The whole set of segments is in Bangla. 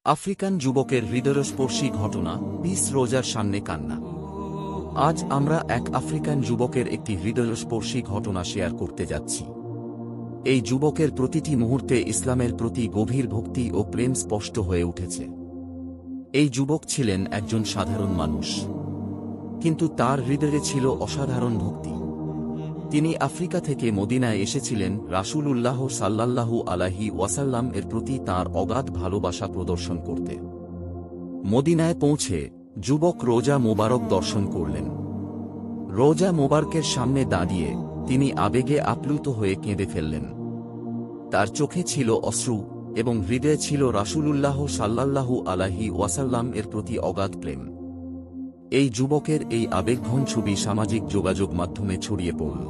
আফ্রিকান যুবকের হৃদয়স্পর্শী ঘটনা, পিস রোজার সামনে কান্না। আজ আমরা এক আফ্রিকান যুবকের একটি হৃদয়স্পর্শী ঘটনা শেয়ার করতে যাচ্ছি। এই যুবকের প্রতিটি মুহূর্তে ইসলামের প্রতি গভীর ভক্তি ও প্রেম স্পষ্ট হয়ে উঠেছে। এই যুবক ছিলেন একজন সাধারণ মানুষ, কিন্তু তার হৃদয়ে ছিল অসাধারণ ভক্তি। তিনি আফ্রিকা থেকে মদিনায় এসেছিলেন রাসূলুল্লাহ সাল্লাল্লাহু আলাইহি ওয়াসাল্লাম এর প্রতি তাঁর অগাধ ভালোবাসা প্রদর্শন করতে। মদিনায় পৌঁছে যুবক রোজা মোবারক দর্শন করলেন। রোজা মোবারকের সামনে দাঁড়িয়ে তিনি আবেগে আপ্লুত হয়ে কেঁদে ফেললেন। তার চোখে ছিল অশ্রু এবং হৃদয়ে ছিল রাসূলুল্লাহ সাল্লাল্লাহু আলাইহি ওয়াসাল্লাম এর প্রতি অগাধ প্রেম। এই যুবকের এই আবেগঘন ছবি সামাজিক যোগাযোগ মাধ্যমে ছড়িয়ে পড়ল।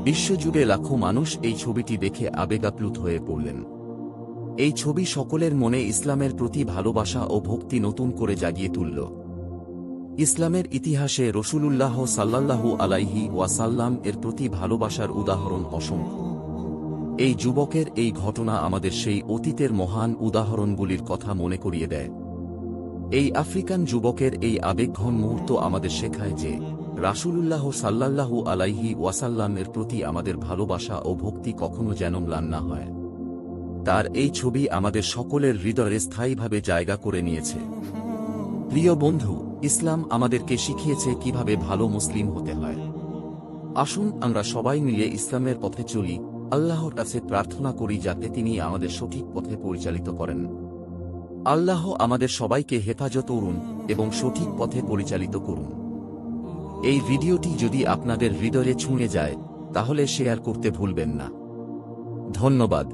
বিশ্বজুড়ে লাখো মানুষ এই ছবিটি দেখে আবেগাপ্লুত হয়ে পড়লেন। এই ছবি সকলের মনে ইসলামের প্রতি ভালোবাসা ও ভক্তি নতুন করে জাগিয়ে তুলল। ইসলামের ইতিহাসে রাসূলুল্লাহ সাল্লাল্লাহু আলাইহি ওয়াসাল্লাম এর প্রতি ভালোবাসার উদাহরণ অসংখ্য। এই যুবকের এই ঘটনা আমাদের সেই অতীতের মহান উদাহরণগুলির কথা মনে করিয়ে দেয়। এই আফ্রিকান যুবকের এই আবেগঘন মুহূর্ত আমাদের শেখায় যে রাসূলুল্লাহ সাল্লাল্লাহু আলাইহি ওয়াসাল্লামের প্রতি আমাদের ভালোবাসা ও ভক্তি কখনো যেন ম্লান না হয়। তার এই ছবি আমাদের সকলের হৃদয়ে স্থায়ীভাবে জায়গা করে নিয়েছে। প্রিয় বন্ধু, ইসলাম আমাদেরকে শিখিয়েছে কিভাবে ভালো মুসলিম হতে হয়। আসুন আমরা সবাই মিলে ইসলামের পথে চলি, আল্লাহর কাছে প্রার্থনা করি যাতে তিনি আমাদের সঠিক পথে পরিচালিত করেন। আল্লাহ আমাদের সবাইকে হেফাজত করুন এবং সঠিক পথে পরিচালিত করুন। এই ভিডিওটি যদি আপনাদের হৃদয়ে ছুঁয়ে যায় তাহলে শেয়ার করতে ভুলবেন না। ধন্যবাদ।